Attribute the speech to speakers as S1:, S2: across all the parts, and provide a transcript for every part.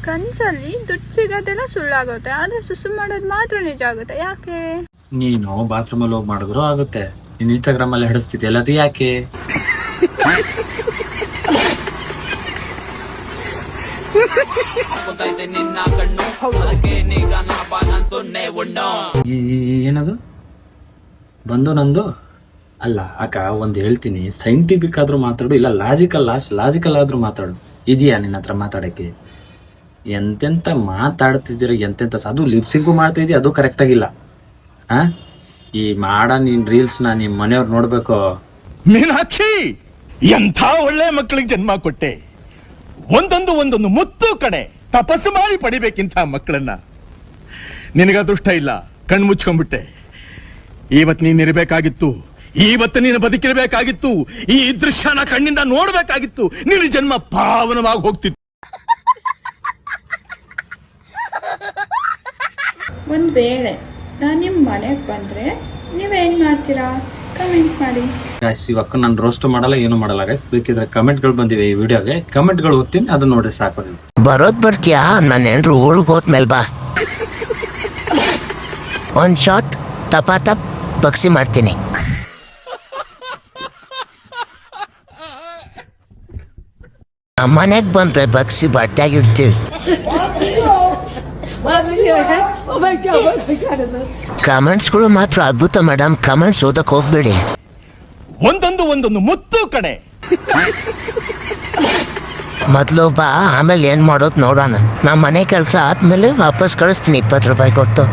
S1: ಕನ್ಸಲ್ಲಿ ದುಡ್ಡು ಸಿಗೋದೆಲ್ಲ ಸುಳ್ಳಾಗುತ್ತೆ, ಆದ್ರೆ ಸುಸು ಮಾಡೋದು ಮಾತ್ರ ನಿಜ ಆಗುತ್ತೆ. ಯಾಕೆ?
S2: ನೀನು ಬಾತ್ರೂಮ್ ಅಲ್ಲಿ ಹೋಗಿ ಮಾಡಿದ್ರು ಆಗುತ್ತೆ, ನೀನ್ ಇನ್ಸ್ಟಾಗ್ರಾಮ್ ಅಲ್ಲಿ ಹಿಡಿಸ್ತಿದ್ಯಲ್ಲ ಅದು ಯಾಕೆ? ಏನದು ಬಂದು ನಂದು ಅಲ್ಲ ಅಕ್ಕ, ಒಂದ್ ಹೇಳ್ತೀನಿ, ಸೈಂಟಿಫಿಕ್ ಆದ್ರೂ ಮಾತಾಡು, ಇಲ್ಲ ಲಾಜಿಕಲ್ ಆದ್ರೂ ಮಾತಾಡು. ಇದೆಯಾ ನಿನ್ನ ಹತ್ರ ಮಾತಾಡಕ್ಕೆ? ಎಂತೆಂತ ಮಾತಾಡ್ತಿದ್ದೀರ, ಎಂತೆಂತ ಅದು ಲಿಪ್ಸಿಂಗು ಮಾಡ್ತಾ ಇದೀಯ, ಅದು ಕರೆಕ್ಟ್ ಆಗಿಲ್ಲ. ಈ ನೀನ್ ರೀಲ್ಸ್ ನ ನಿಮ್ ಮನೆಯವ್ರು ನೋಡ್ಬೇಕು.
S3: ಮೀನಾಕ್ಷಿ, ಎಂಥ ಒಳ್ಳೆ ಮಕ್ಕಳಿಗೆ ಜನ್ಮ ಕೊಟ್ಟೆ. ಒಂದೊಂದು ಮುತ್ತು ಕಡೆ ತಪಸ್ಸು ಮಾಡಿ ಪಡಿಬೇಕಿಂತ ಮಕ್ಕಳನ್ನ. ನಿನಗ ಅದೃಷ್ಟ ಇಲ್ಲ, ಕಣ್ಣು ಮುಚ್ಕೊಂಡ್ಬಿಟ್ಟೆ. ಇವತ್ತು ನೀನ್ ಇರಬೇಕಾಗಿತ್ತು, ಇವತ್ತು ನೀನು ಬದುಕಿರಬೇಕಾಗಿತ್ತು, ಈ ದೃಶ್ಯನ ಕಣ್ಣಿಂದ ನೋಡ್ಬೇಕಾಗಿತ್ತು. ನಿನ್ನ ಜನ್ಮ ಪಾವನವಾಗಿ ಹೋಗ್ತಿತ್ತು.
S1: ಒಂದ್ ವೇಳೆ ನಾನು ನಿಮ್ಮ ಮನೆಗೆ ಬಂದ್ರೆ ನೀವೇನ್ ಮಾಡ್ತೀರಾ? ಕಮೆಂಟ್ ಮಾಡಿ.
S2: ಇವಾಗ ನಾನು ರೋಸ್ಟ್ ಮಾಡಲ್ಲ, ಏನು ಮಾಡಲ್ಲ. ಬೇಕಿದ್ರೆ ಕಮೆಂಟ್ಗಳು ಬಂದಿವೆ ಈ ವಿಡಿಯೋಗೆ, ಕಮೆಂಟ್ಗಳು ಓದ್ತೀನಿ, ಅದನ್ನ ನೋಡ್ರಿ ಸಾಕು.
S4: ಬರೋದ್ ಬರ್ತೀಯಾ? ನನ್ನ ಹೆಂಡ್ರು ಊರಿಗೆ ಹೋದ್ಮೇಲೆ ಬಾ, ಒಂದ್ ಶಾಟ್ ಟಪಾಟಪ್ ಬಗ್ಸಿ ಮಾಡ್ತೀನಿ. ಮನೆಗ್ ಬಂದ್ರೆ ಬಗ್ಸಿ ಬಟ್ಟೆಗಿಡ್ತೀವಿ. ಕಮೆಂಟ್ಸ್ಗಳು ಮಾತ್ರ ಅದ್ಭುತ ಮೇಡಮ್, ಕಮೆಂಟ್ಸ್ ಓದಕ್ ಹೋಗ್ಬೇಡಿ.
S3: ಒಂದೊಂದು ಮುತ್ತು ಕಡೆ.
S4: ಮೊದ್ಲು ಬಾ, ಆಮೇಲೆ ಏನ್ ಮಾಡೋದು ನೋಡೋಣ. ನಾ ಮನೆ ಕೆಲಸ ಆದ್ಮೇಲೆ ವಾಪಸ್ ಕಳಿಸ್ತೀನಿ 20 ರೂಪಾಯಿ ಕೊಟ್ಟು.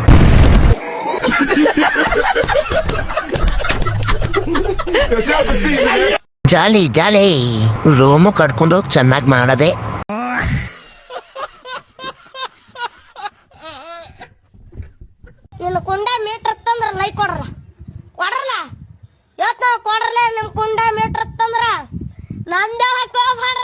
S4: ಜಾಲಿ ಜಾಲಿ ರೂಮು ಕಟ್ಕೊಂಡೋಗಿ ಚೆನ್ನಾಗಿ ಮಾಡದೆ.
S5: ನಿನ್ನ ಕೊಂಡ